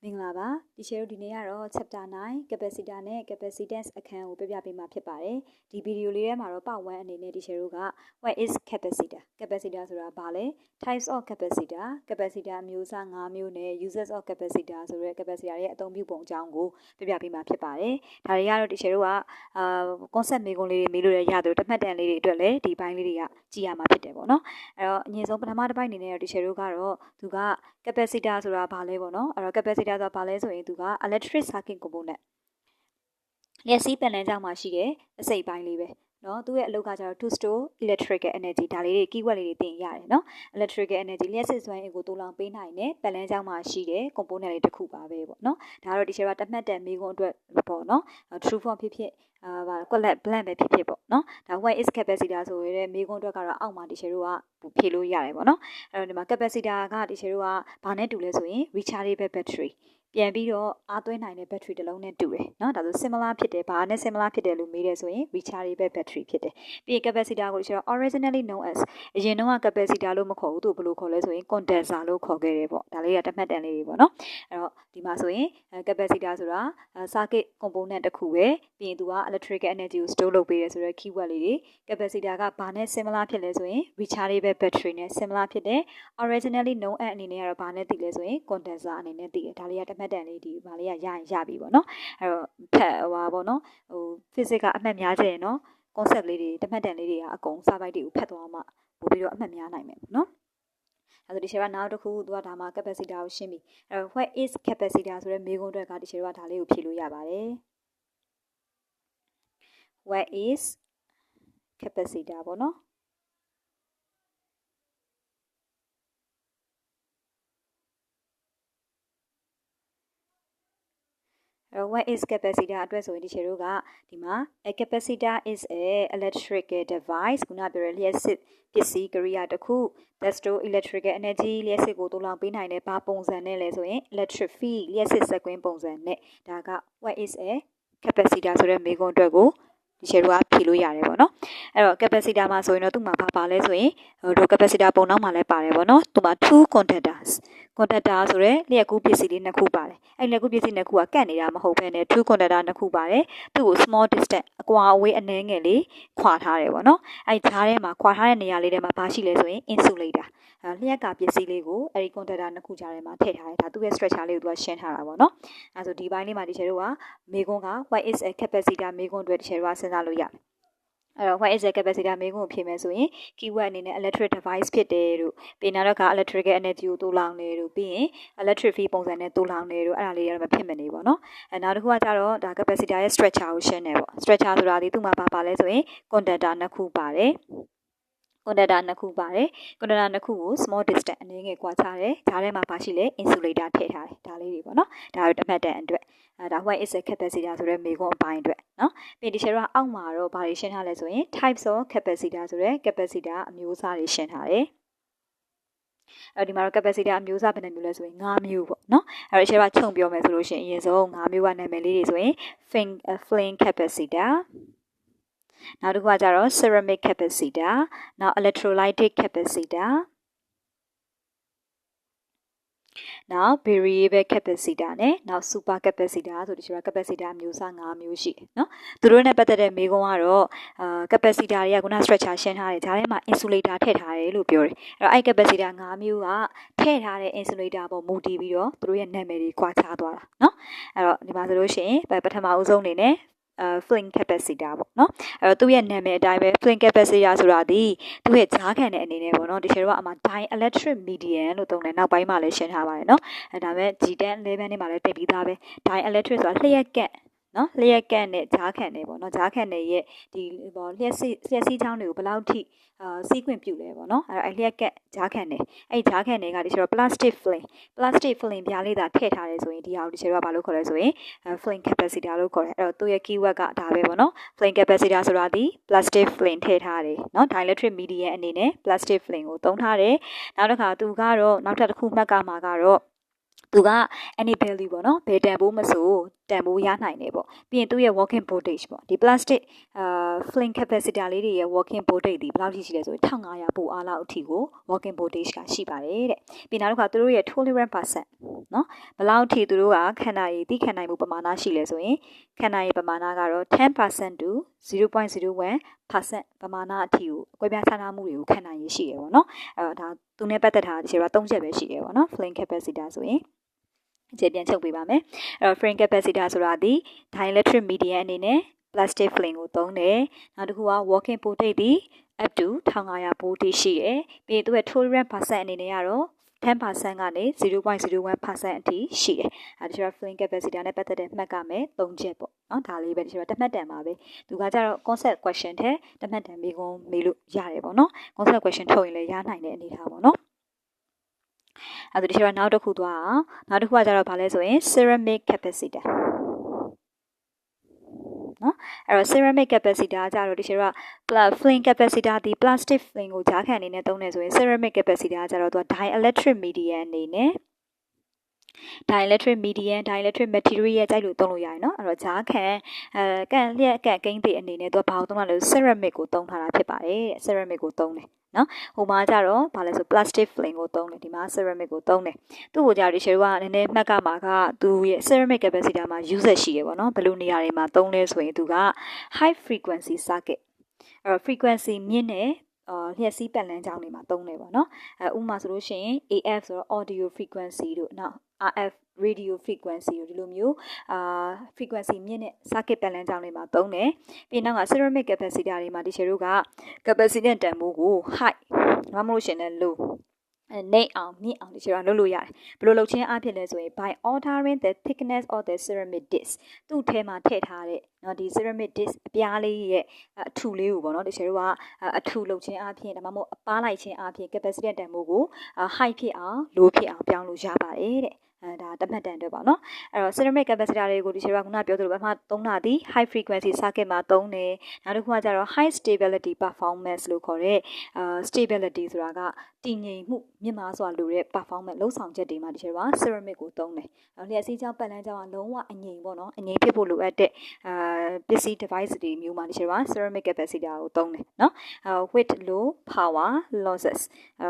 မင်္ဂလာပါဒီရှယ်တို့ဒီနေ့ကတော့ chapter 9 capacitor နဲ့ capacitance အခန်းကိုပြပြပေးမှာဖြစ်ပါတယ်ဒီဗီဒီယိုလေးထဲမှာတော့part 1အနေနဲ့ဒီရှယ်တို့က what is capacitor ဆိုတာဘာလဲ types of capacitor အမျိုးအစား5မျိုးနဲ့ uses of capacitor ဆိုတဲ့ capacitor ရဲ့အသုံးပြုပုံအကြောင်းကိုပြပြပေးမှာဖြစ်ပါတယ်ဒါတွေကတော့ဒီရှယ်တို့ကconcept မေးခွန်းလေးတွေမေးလို့ရသလိုတမှတ်တန်လေးတွေအတွက်လည်းဒီပိုင်းလေးတွေကကြည့်ရမှာဖြစ်တယ်ပေါ့နော်အဲ့တော့အရင်ဆုံးပထမတစ်ပိုင်းအနေနဲ့ဒီရှယ်တို့ကတော့သူက capacitor ဆိုတာဘာလဲပေါ့နော်အဲ့တော့ capacitor ဆိုတာဘာလဲဆိုရင်သူက electric circuit component လျှက်စီးပန်လန်းကြောင်းမှာရှိတဲ့အစိတ်ပိုင်းလေးပဲနော်သူ့ရဲ့အလုပ်ကကျတော့ to store electrical energy ဒါလေးတွေ keyword လေးတွေသင်ရတယ်နော် electrical energy လျှက်စစ်စွမ်းအင်ကိုတိုးလောင်ပေးနိုင်တဲ့ပန်လန်းကြောင်းမှာရှိတဲ့ component လေးတစ်ခုပါပဲပေါ့နော်ဒါကတော့ဒီရှယ်ကတမှတ်တန်မေးခွန်းအတွက်ပေါ့နော် true form ဖြစ်ဖြစ်quality blank ပဲဖြစ်ဖြစ်ပေါ့နော်ဒါ what is capacitor ဆိုရဲမေးခွန်းအတွက်ကတော့အောက်မှာဒီရှယ်တို့ကဖြေလို့ရတယ်ပေါ့နော်အဲ့တော့ဒီမှာ capacitor ကဒီရှယ်တို့ကဘာနဲ့တူလဲဆိုရင် rechargeable batteryပြန်ပြီးတော့အားသွင်းနိုင်တဲ့ battery တစ်လုံးနဲ့တူတယ်เนาะဒါဆို similar ဖြစ်တယ်ဘာနဲ့ similar ဖြစ်တယ်လို့မေးတယ်ဆိုရင် rechargeable battery ဖြစ်တယ်ပြီးရင် capacitor ကိုကျွန်တော် originally known as အရင်တော့ capacitor လို့မခေါ်ဘူးသူဘယ်လိုခေါ်လဲဆိုရင် condenser လို့ခေါ်ခဲ့တယ်ပေါ့ဒါလေးကတမှတ်တန်လေးတွေပေါ့เนาะအဲ့တော့ဒီမှာဆိုရင် capacitor ဆိုတာ circuit component တစ်ခုပဲပြီးရင်သူက electrical energy ကို store လုပ်ပေးတယ်ဆိုတော့ keyword လေးတွေ capacitor ကဘာနဲ့ similar ဖြစ်လဲဆိုရင် rechargeable battery နဲ့ similar ဖြစ်တယ် originally known as အနေနဲ့ကတော့ဘာနဲ့သိလဲဆိုရင် condenser အနေနဲ့သိတယ်ဒါလေးကတမှတ်တန်လေးဒီဘာလေးကရရင်ရပြီပေါ့နော်အဲ့တော့ဖတ်ဟိုပါပေါ့နော်physics ကအမှတ်များကြရင်နော် concept လေးတွေတမှတ်တန်လေးတွေကအကုန်စာပိုက်တွေကိုဖတ်သွားမှပို့ပြီးတော့အမှတ်များနိုင်မယ်ပေါ့နော်အဲ့ဒါဒီရှယ်ကနောက်တစ်ခုသူကဒါမှ capacitor ကိုရှင်းပြီအဲ့တော့ what is capacitor ဆိုတဲ့မေးခွန်းအတွက်ကဒီရှယ်ကဒါလေးကိုဖြေလို့ရပါတယ် what is capacitor ပေါ့နော်what is capacitor အတွက်ဆိုရင်ဒီရှယ်တို့ကဒီမှာ a capacitor is a electrical device ခုနပြောရလျှက်စစ်ပစ္စည်းကိရိယာတစ်ခု that store electrical energy လျှက်စစ်ကိုတိုးလောင်ပေးနိုင်တဲ့ဘာပုံစံနဲ့လဲဆိုရင် electric field လျှက်စစ်စက်ကွင်းပုံစံနဲ့ဒါက what is a capacitor ဆိုတဲ့မေးခွန်းအတွက်ကိုဒီရှယ်တို့ကဖြေလို့ရတယ်ပေါ့နော်အဲ့တော့ capacitor မှာဆိုရင်တော့သူ့မှာဘာလဲဆိုရင်တို့ capacitor ပုံနောက်မှာလည်းပါတယ်ပေါ့နော်သူမှာ two conductor ဆိုရဲလျှက်ကူးပစ္စည်းလေးနှစ်ခုပါတယ်အဲ့လျှက်ကူးပစ္စည်းနှစ်ခုကကန့်နေတာမဟုတ်ဘဲနဲ့ two conductor နှစ်ခုပါတယ်သူ့ကို small distance အကွာအဝေးအနည်းငယ်လေးခွာထားတယ်ပေါ့နော်အဲ့ဂျားထဲမှာခွာထားတဲ့နေရာလေးထဲမှာဘာရှိလဲဆိုရင် insulator လျှက်ကပစ္စည်းလေးကိုအဲ့ဒီ conductor နှစ်ခုကြားထဲမှာထည့်ထားတယ်ဒါသူ့ရဲ့ structure လေးကိုသူကရှင်းထားတာပေါ့နော်အဲ့ဆိုဒီဘိုင်းလေးမှာဒီရှယ်တို့ကမေခွန်းက what is a capacitor မေခွန်းအတွက်ဒီရှယ်တို့ကစဉ်းစားလို့ရတယ်အဲ့တော့ what is a capacitor မေးခွန်းကိုဖြေမယ်ဆိုရင် keyword အနေနဲ့ electric device ဖြစ်တယ်လို့ပြီးနောက်တော့က electrical energy ကိုတိုးလောင်တယ်လို့ပြီးရင် electric field ပုံစံနဲ့တိုးလောင်တယ်လို့အဲ့ဒါလေးကတော့မဖြစ်မနေပေါ့နော်အဲ့နောက်တစ်ခုကကြတော့ဒါ capacitor ရဲ့ structure ကိုရှင်းတယ်ပေါ့ structure ဆိုတာဒီသူ့မှာပါလဲဆိုရင် conductor နှစ်ခုပါတယ်conductor နှစ်ခုပါတယ် conductor နှစ်ခုကို small distance အနည်းငယ်ကွာခြားတယ်ဒါထဲမှာပါရှိလဲ insulator ထည့်ထားတယ်ဒါလေးတွေပေါ့နော်ဒါတို့တမှတ်တန်အတွက်ဒါ what is a capacitor ဆိုတဲ့မေခွန်းအပိုင်းအတွက်နော်ပြီးဒီရှယ်တော့အောက်မှာတော့ဘာတွေရှင်းထားလဲဆိုရင် types of capacitor ဆိုတဲ့ capacitor အမျိုးအစားတွေရှင်းထားတယ်အဲ့ဒီမှာတော့ capacitor အမျိုးအစားဘယ်နှမျိုးလဲဆိုရင်5မျိုးပေါ့နော်အဲ့တော့ရှယ်ကခြုံပြောမယ်ဆိုလို့ရှိရင်အရင်ဆုံး5မျိုးကနာမည်လေးတွေဆိုရင် flame capacitorနောက်တစ်ခုကကြတော့ ceramic capacitor နောက် electrolytic capacitor နောက် variable capacitor နဲ့နောက် super capacitor ဆိုဒီရှယ်က capacitor မျိုးစား5မျိုးရှိတယ်เนาะသူတို့နဲ့ပတ်သက်တဲ့မေးခွန်းကတော့capacitor တွေကခုန structure ရှင်းထားတယ်ဒါထဲမှာ insulator ထည့်ထားတယ်လို့ပြောတယ်အဲ့တော့အဲ့ capacitor 5မျိုးကထည့်ထားတဲ့ insulator ပေါ်မူတည်ပြီးတော့သူတို့ရဲ့နာမည်တွေကွာခြားသွားတာเนาะအဲ့တော့ဒီမှာဆိုလို့ရှိရင်ပထမအဦးဆုံးအနေနဲ့flame capacitor ပေါ့နော်အဲ့တော့သူ့ရဲ့နာမည်အတိုင်းပဲ flame capacitor ဆိုတာဒီသူ့ရဲ့ကြားခံတဲ့အနေနဲ့ပေါ့နော်ဒီရှယ်ကအမှ dielectric medium လို့သုံးတယ်နောက်ပိုင်းမှာလည်းရှင်းထားပါတယ်နော်အဲ့ဒါပေမဲ့ G10 11နဲ့မှာလည်းသိပြီးသားပဲ dielectric ဆိုတာလျှက်ကန့်နော်လျှက်ကန့်နဲ့ကြားခံနေပေါ့နော်ကြားခံနေရဲ့ဒီပေါ့လျှက်စီးချောင်းတွေကိုဘယ်လောက်ထိစီးခွင့်ပြုလဲပေါ့နော်အဲ့လျှက်ကန့်ကြားခံနေအဲ့ကြားခံနေကဒီရှယ်တော့ plastic flame ပြားလေးသာထည့်ထားတယ်ဆိုရင်ဒီဟာကိုဒီရှယ်ကဘာလို့ခေါ်လဲဆိုရင် flame capacitor လို့ခေါ်တယ်အဲ့တော့သူ့ရဲ့ keyword ကဒါပဲပေါ့နော် flame capacitor ဆိုတာဒီ plastic flame ထည့်ထားတယ်နော် dielectric medium အနေနဲ့ plastic flame ကိုသုံးထားတယ်နောက်တစ်ခါသူကတော့နောက်ထပ်တစ်ခုမှတ်ကမှာကတော့ သူက any value ပေါ့နော်ဘယ်တန်ဖိုးမဆိုတန်ဖိုးရနိုင်တယ်ပေါ့ပြီးရင်သူ့ရဲ့ working voltage ပေါ့ဒီ plastic flame capacitor လေးတွေရဲ့ working voltage ဒီဘယ်လောက်ရှိလဲဆိုရင်1500ပိုအားလောက်အထိကို working voltage ကရှိပါတယ်တဲ့ပြီးနောက်တစ်ခါသူတို့ရဲ့ tolerance % နော်ဘယ်လောက်အထိသူတို့ကခန္ဓာရည်တိခန္ဓာမှုပမာဏရှိလဲဆိုရင်ခန္ဓာရည်ပမာဏကတော့ 10% to 0.01% ပမာဏအထိကိုအကွဲပြားခြားနားမှုတွေကိုခန္ဓာရည်ရှိရပေါ့နော်အဲ့တော့ဒါသူနဲ့ပတ်သက်တာဒီတော့3ချက်ပဲရှိရပေါ့နော် flame capacitor ဆိုရင်အခြေပြန်ချုပ်ပေးပါမယ်အဲ့တော့ flame capacitor ဆိုတာဒီ dielectric medium အနေနဲ့ plastic flame ကိုသုံးတယ်နောက်တစ်ခုက working voltage ဒီ up to 1500 volt ရှိတယ်ပြီးသူ့ရဲ့ tolerance % အနေနဲ့ကတော့10% ကနေ 0.01% အထိရှိတယ်။အဲဒီတော့ flame capacitor နဲ့ပတ်သက်တဲ့မှတ်ကမဲ့3ချက်ပေါ့နော်ဒါလေးပဲဒီတော့တမှတ်တန်ပါပဲ။သူကကြတော့ concept question ထဲတမှတ်တန်မေးခွန်းမေးလို့ရတယ်ပေါ့နော်။ concept question ထုတ်ရင်လည်းရနိုင်တဲ့အနေထားပေါ့နော်။အဲဒီတော့နောက်တစ်ခုသွားအောင်နောက်တစ်ခုကကြတော့ဗာလဲဆိုရင် ceramic capacitorနော်အဲ့တော့ ceramic capacitor ကြတော့ဒီကျတော့ flame capacitor ဒီ plastic flame ကိုကြားခံအနေနဲ့သုံးနေဆိုရင် ceramic capacitor ကြတော့သူက dielectric medium အနေနဲ့ dielectric medium dielectric material ရဲ့ကြိုက်လို့သုံးလို့ရတယ်เนาะအဲ့တော့ဂျားခံကန်လျက်ကန့်ကိန်းတွေအနေနဲ့သူကဘာကိုသုံးတာလဲ ceramic ကိုသုံးထားတာဖြစ်ပါတယ်တဲ့ ceramic ကိုသုံးတယ်เนาะဟိုမှာကြတော့ဘာလဲဆို plastic flame ကိုသုံးတယ်ဒီမှာ ceramic ကိုသုံးတယ်သူ့ကိုကြတော့ဒီရှယ်ကနည်းနည်းမှတ်ကမှာကသူရဲ့ ceramic capacitor မှာ usage ရှိရပေါ့เนาะဘယ်လိုနေရာတွေမှာသုံးလဲဆိုရင်သူက high frequency circuit အဲ့တော့ frequency မြင့်တဲ့လျှက်စီးပတ်လမ်းကြောင်းတွေမှာသုံးတယ်ပေါ့နော်ဥပမာဆိုလို့ရှိရင် AF ဆိုတော့ audio frequency တို့နောက် RF radio frequency တို့ဒီလိုမျိုးfrequency မြင့်တဲ့ circuit ပတ်လမ်းကြောင်းတွေမှာသုံးတယ်ပြီးနောက်က ceramic capacitor တွေမှာဒီချေတို့က capacity တန်ဖိုးကို high မမလို့ရှင်လည်း low နေအောင်မြင့်အောင်ဒီချေတော့လုပ်လို့ရတယ်ဘယ်လိုလုပ်ချင်းအဖြစ်လဲဆိုရင် by altering the thickness of the ceramic disc သူ့ထဲမှာထည့်ထားတဲ့เนาะဒီ ceramic disc အပြားလေးရဲ့အထူလေးကိုပေါ့เนาะဒီချေတို့ကအထူလုပ်ချင်းအဖြစ်ဒါမှမဟုတ်အပားလိုက်ချင်းအဖြစ် capacity တန်ဖိုးကို high ဖြစ်အောင် low ဖြစ်အောင်ပြောင်းလို့ရပါတယ်တဲ့ဒါတမှတ်တန်အတွက်ပါเนาะအဲ့တော့ ceramic capacitor တွေကိုဒီချေကခုနပြောသလိုပဲမှသုံးတာဒီ high frequency circuit မှာသုံးတယ်နောက်တစ်ခုကကျတော့ high stability performance လို့ခေါ်တဲ့stability ဆိုတာကတည်ငြိမ်မှုမြင့်မားစွာလိုတဲ့ performance လုံးဆောင်ချက်တွေမှာဒီချေက ceramic ကိုသုံးတယ်လျှက်စီးကြောင်းပတ်လမ်းကြောင်းကလုံးဝအငြိမ်ပေါ့เนาะအငြိမ်ဖြစ်ဖို့လိုအပ်တဲ့ပစ္စည်း device တွေမျိုးမှာဒီချေက ceramic capacitor ကိုသုံးတယ်เนาะwith low power losses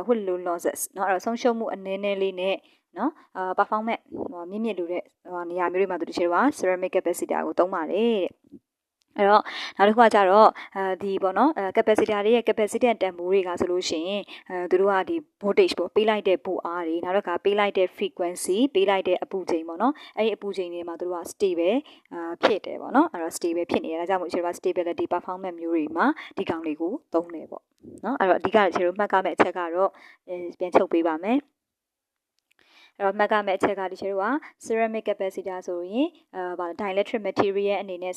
with low losses เนาะအဲ့တော့ဆုံးရှုံးမှုအနည်းနည်းလေးနဲ့နော်performance မြင့်မြင့်လို့တဲ့နေရာမျိုးတွေမှာသူတို့ချေတော့ ceramic capacitor ကိုသုံးပါတယ်တဲ့အဲ့တော့နောက်တစ်ခုကကြတော့ဒီပေါ့နော်capacitor တွေရဲ့ capacity တန်ဖိုးတွေကဆိုလို့ရှိရင်သူတို့ကဒီ voltage ပေါ့ပေးလိုက်တဲ့ပို့အားတွေနောက်တစ်ခါပေးလိုက်တဲ့ frequency ပေးလိုက်တဲ့အပူချိန်ပေါ့နော်အဲ့ဒီအပူချိန်တွေမှာသူတို့က stable ဖြစ်တယ်ပေါ့နော်အဲ့တော့ stable ဖြစ်နေရတာကြောင့်မို့ကျွန်တော် stability performance မျိုးတွေမှာဒီကောင်လေးကိုသုံးတယ်ပေါ့နော်အဲ့တော့အဓိကကျွန်တော်မှတ်ကမဲ့အချက်ကတော့ပြန်ချုပ်ပေးပါမယ်အဲ့တော့မှတ်ကမဲ့အချက်ကဒီချေတို့က ceramic capacitor ဆိုရင်dielectric material အနေနဲ့